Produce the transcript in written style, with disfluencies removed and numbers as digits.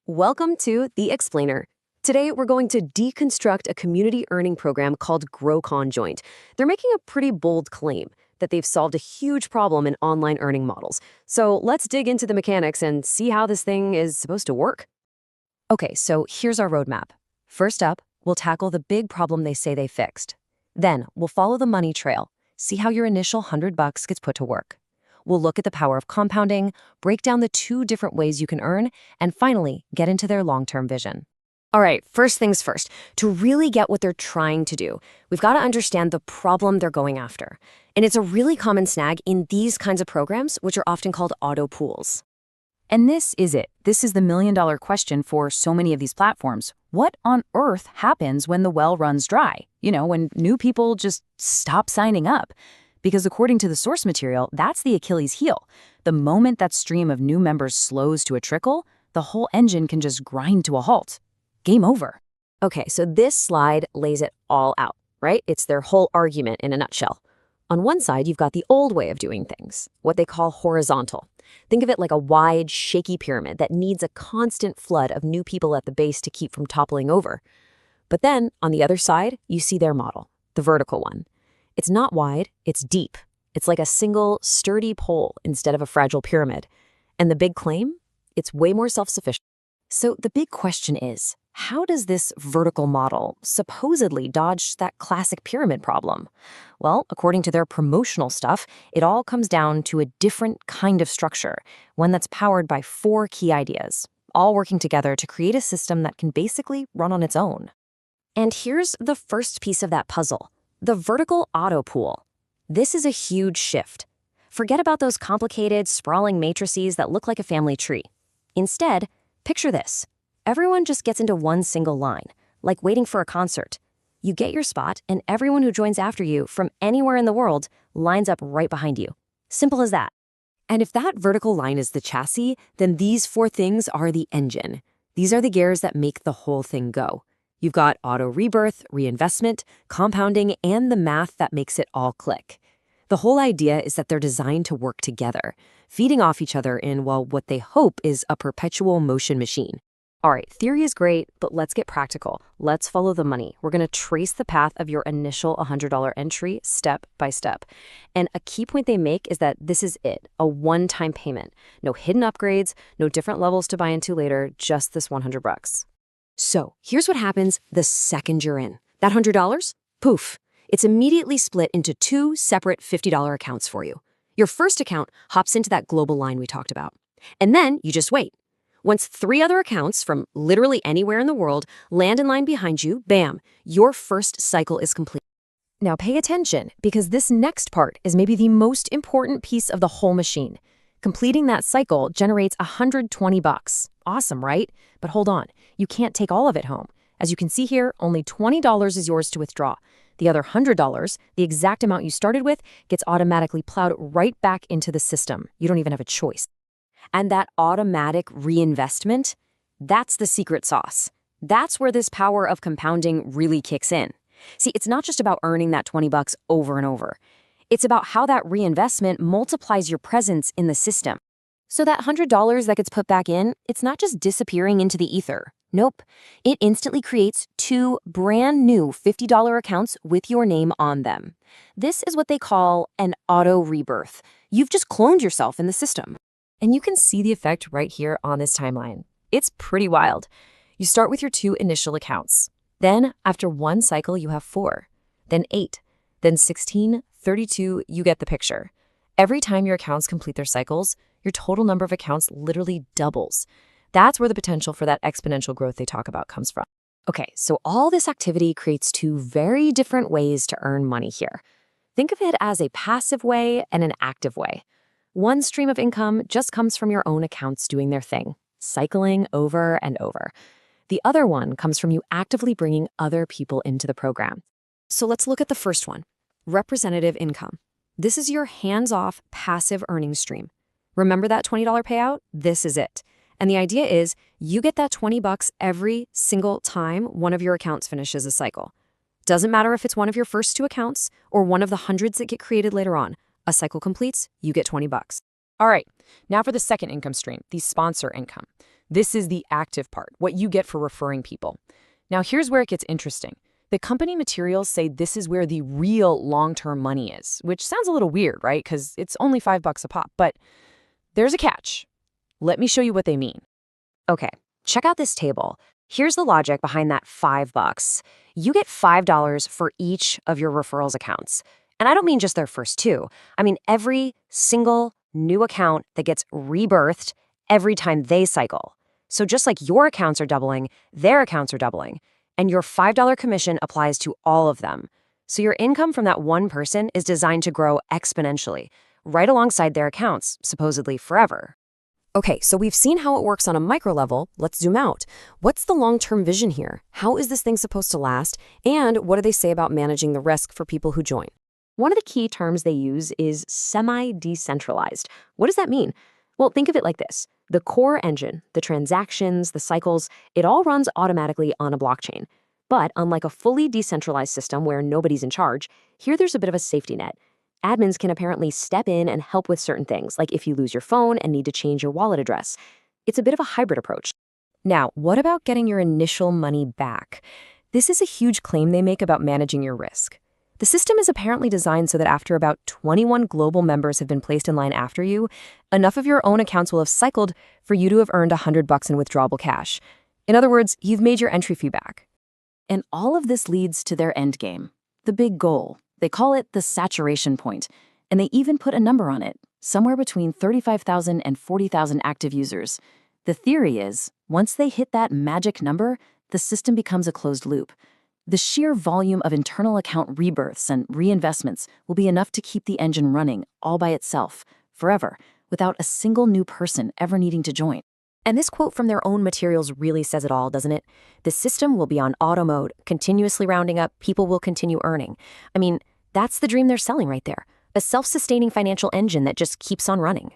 Welcome to The Explainer. Today, we're going to deconstruct a community earning program called Growconjoint. They're making a pretty bold claim that they've solved a huge problem in online earning models. So let's dig into the mechanics and see how this thing is supposed to work. Okay, so here's our roadmap. First up, we'll tackle the big problem they say they fixed. Then, we'll follow the money trail, see how your initial $100 gets put to work. We'll look at the power of compounding, break down the two different ways you can earn, and finally, get into their long-term vision. All right, first things first. To really get what they're trying to do, we've got to understand the problem they're going after. And it's a really common snag in these kinds of programs, which are often called auto pools. And this is it. This is the million-dollar question for so many of these platforms. What on earth happens when the well runs dry? When new people just stop signing up? Because according to the source material, that's the Achilles heel. The moment that stream of new members slows to a trickle, the whole engine can just grind to a halt. Game over. Okay, so this slide lays it all out, right? It's their whole argument in a nutshell. On one side, you've got the old way of doing things, what they call horizontal. Think of it like a wide, shaky pyramid that needs a constant flood of new people at the base to keep from toppling over. But then, on the other side, you see their model, the vertical one. It's not wide, it's deep. It's like a single, sturdy pole instead of a fragile pyramid. And the big claim? It's way more self-sufficient. So the big question is, how does this vertical model supposedly dodge that classic pyramid problem? Well, according to their promotional stuff, it all comes down to a different kind of structure, one that's powered by 4 key ideas, all working together to create a system that can basically run on its own. And here's the first piece of that puzzle. The vertical auto pool. This is a huge shift. Forget about those complicated, sprawling matrices that look like a family tree. Instead, picture this. Everyone just gets into one single line, like waiting for a concert. You get your spot, and everyone who joins after you from anywhere in the world lines up right behind you. Simple as that. And if that vertical line is the chassis, then these 4 things are the engine. These are the gears that make the whole thing go. You've got auto rebirth, reinvestment, compounding, and the math that makes it all click. The whole idea is that they're designed to work together, feeding off each other in, well, what they hope is a perpetual motion machine. All right, theory is great, but let's get practical. Let's follow the money. We're going to trace the path of your initial $100 entry step by step. And a key point they make is that this is it, a one-time payment. No hidden upgrades, no different levels to buy into later, just this $100. So here's what happens the second you're in. That $100, poof, it's immediately split into 2 separate $50 accounts for you. Your first account hops into that global line we talked about. And then you just wait. Once 3 other accounts from literally anywhere in the world land in line behind you, bam, your first cycle is complete. Now pay attention, because this next part is maybe the most important piece of the whole machine. Completing that cycle generates $120. Awesome, right? But hold on, you can't take all of it home. As you can see here, only $20 is yours to withdraw. The other $100, the exact amount you started with, gets automatically plowed right back into the system. You don't even have a choice. And that automatic reinvestment, that's the secret sauce. That's where this power of compounding really kicks in. See, it's not just about earning that $20 over and over. It's about how that reinvestment multiplies your presence in the system. So that $100 that gets put back in, it's not just disappearing into the ether. Nope. It instantly creates 2 brand new $50 accounts with your name on them. This is what they call an auto rebirth. You've just cloned yourself in the system. And you can see the effect right here on this timeline. It's pretty wild. You start with your 2 initial accounts. Then, after 1 cycle, you have 4. Then 8. Then 16, 32, you get the picture. Every time your accounts complete their cycles, your total number of accounts literally doubles. That's where the potential for that exponential growth they talk about comes from. Okay, so all this activity creates 2 very different ways to earn money here. Think of it as a passive way and an active way. One stream of income just comes from your own accounts doing their thing, cycling over and over. The other one comes from you actively bringing other people into the program. So let's look at the first one, representative income. This is your hands-off passive earnings stream. Remember that $20 payout? This is it. And the idea is you get that $20 every single time one of your accounts finishes a cycle. Doesn't matter if it's one of your first 2 accounts or one of the hundreds that get created later on. A cycle completes, you get $20. All right, now for the second income stream, the sponsor income. This is the active part, what you get for referring people. Now, here's where it gets interesting. The company materials say this is where the real long-term money is, which sounds a little weird, right? Because it's only $5 a pop. But there's a catch. Let me show you what they mean. Okay, check out this table. Here's the logic behind that $5. You get $5 for each of your referrals accounts. And I don't mean just their first two. I mean every single new account that gets rebirthed every time they cycle. So just like your accounts are doubling, their accounts are doubling. And your $5 commission applies to all of them. So your income from that one person is designed to grow exponentially, right alongside their accounts, supposedly forever. Okay, so we've seen how it works on a micro level. Let's zoom out. What's the long-term vision here? How is this thing supposed to last? And what do they say about managing the risk for people who join? One of the key terms they use is semi-decentralized. What does that mean? Well, think of it like this. The core engine, the transactions, the cycles, it all runs automatically on a blockchain. But unlike a fully decentralized system where nobody's in charge, here there's a bit of a safety net. Admins can apparently step in and help with certain things, like if you lose your phone and need to change your wallet address. It's a bit of a hybrid approach. Now, what about getting your initial money back? This is a huge claim they make about managing your risk. The system is apparently designed so that after about 21 global members have been placed in line after you, enough of your own accounts will have cycled for you to have earned $100 in withdrawable cash. In other words, you've made your entry fee back. And all of this leads to their end game, the big goal. They call it the saturation point, and they even put a number on it, somewhere between 35,000 and 40,000 active users. The theory is, once they hit that magic number, the system becomes a closed loop. The sheer volume of internal account rebirths and reinvestments will be enough to keep the engine running all by itself, forever, without a single new person ever needing to join. And this quote from their own materials really says it all, doesn't it? The system will be on auto mode, continuously rounding up, people will continue earning. I mean, that's the dream they're selling right there. A self-sustaining financial engine that just keeps on running.